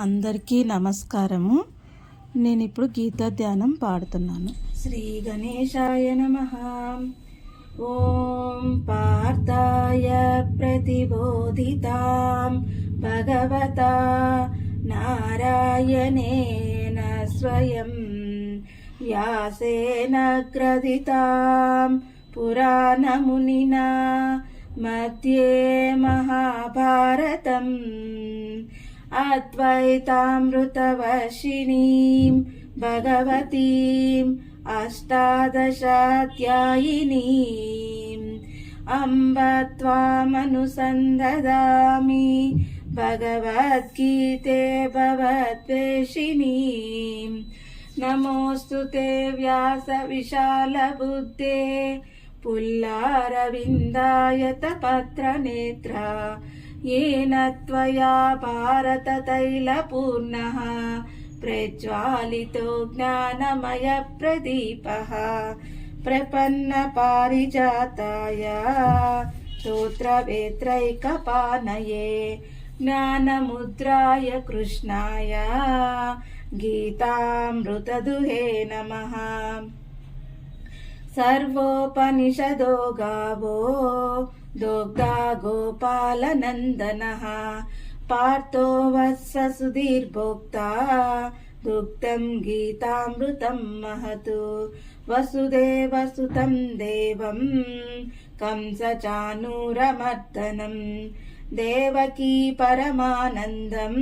అందరికీ నమస్కారము. నేను ఇప్పుడు గీతా ధ్యానం పాడుతున్నాను. శ్రీ గణేశాయ నమః. ఓం పార్థాయ ప్రతిబోధితాం భగవతా నారాయణేన స్వయం వ్యాసేన గ్రథితాం పురాణమునినా మధ్యే మహాభారతం అద్వైతామృతవర్షిణీం భగవతీం అష్టాదశాధ్యాయినీం అంబ త్వామనుసందదామి భగవద్గీతే భవద్వేషిణీం నమోస్తుతే వ్యాస విశాల బుద్ధే పుల్లారవిందాయత పత్రనేత్ర येन त्वया भारततैलपूर्णः प्रज्वालितो ज्ञानमयप्रदीपः प्रपन्नपारिजाताय स्तोत्रवेत्रैकपानये ज्ञानमुद्राय कृष्णाय गीतामृतदुहे नमः. सर्वोपनिषदो गावो दोग्धा गोपालनन्दनः पार्थो वत्स सुधीर्भोक्ता दुग्धं गीतामृतं महत् वसुदेवसुतं देवं कंसचाणूरमर्दनं देवकी परमानन्दं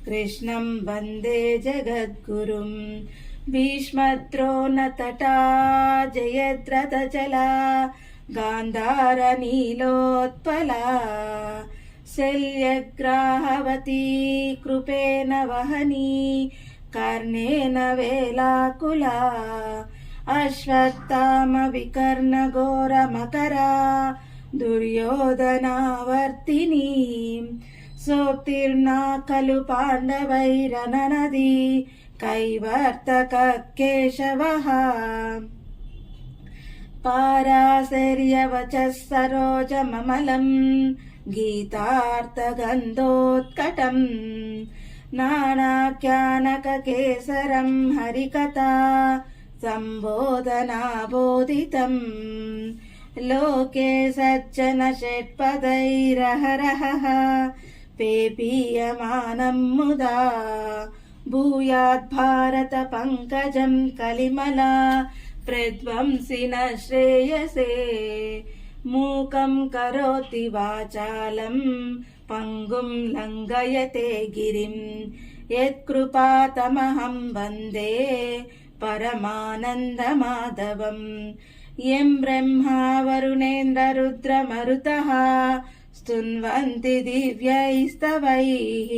कृष्णं वन्दे जगद्गुरुं भीष्मद्रोणतटा जयद्रथजला गान्धारनीलोत्पला शल्यग्राहवती कृपेण वहनी कर्णेन वेलाकुला अश्वत्थामविकर्णघोरमकरा दुर्योधनावर्तिनी सोत्तीर्णा खलु पाण्डवैरननदी कैवर्तक केशवः पाराशर्यवचः सरोजममलं गीतार्थगन्धोत्कटं नानाख्यानककेसरं हरिकथा सम्बोधनाबोधितं लोके सज्जनषट्पदैरहरहः पेपीयमानं मुदा भूयाद्भारतपङ्कजं कलिमला प्रध्वंसिन श्रेयसे मूकं करोति वाचालं पङ्गुं लङ्घयते गिरिं यत्कृपातमहं वन्दे परमानन्दमाधवं यं ब्रह्मा वरुणेन्द्ररुद्रमरुतः स्तुन्वन्ति दिव्यैस्तवैः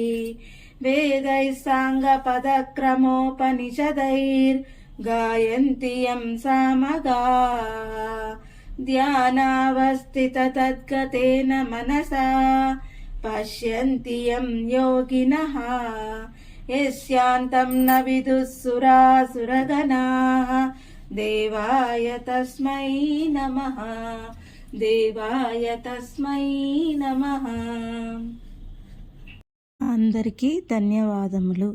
वेदैः साङ्गपदक्रमोपनिषदैर्गायन्ति यं सामगा ध्यानावस्थिततद्गतेन मनसा पश्यन्ति यं योगिनः यस्यान्तं न विदुः सुरासुरगणाः देवाय तस्मै नमः. देवाय तस्मै नमः. అందరికీ ధన్యవాదములు.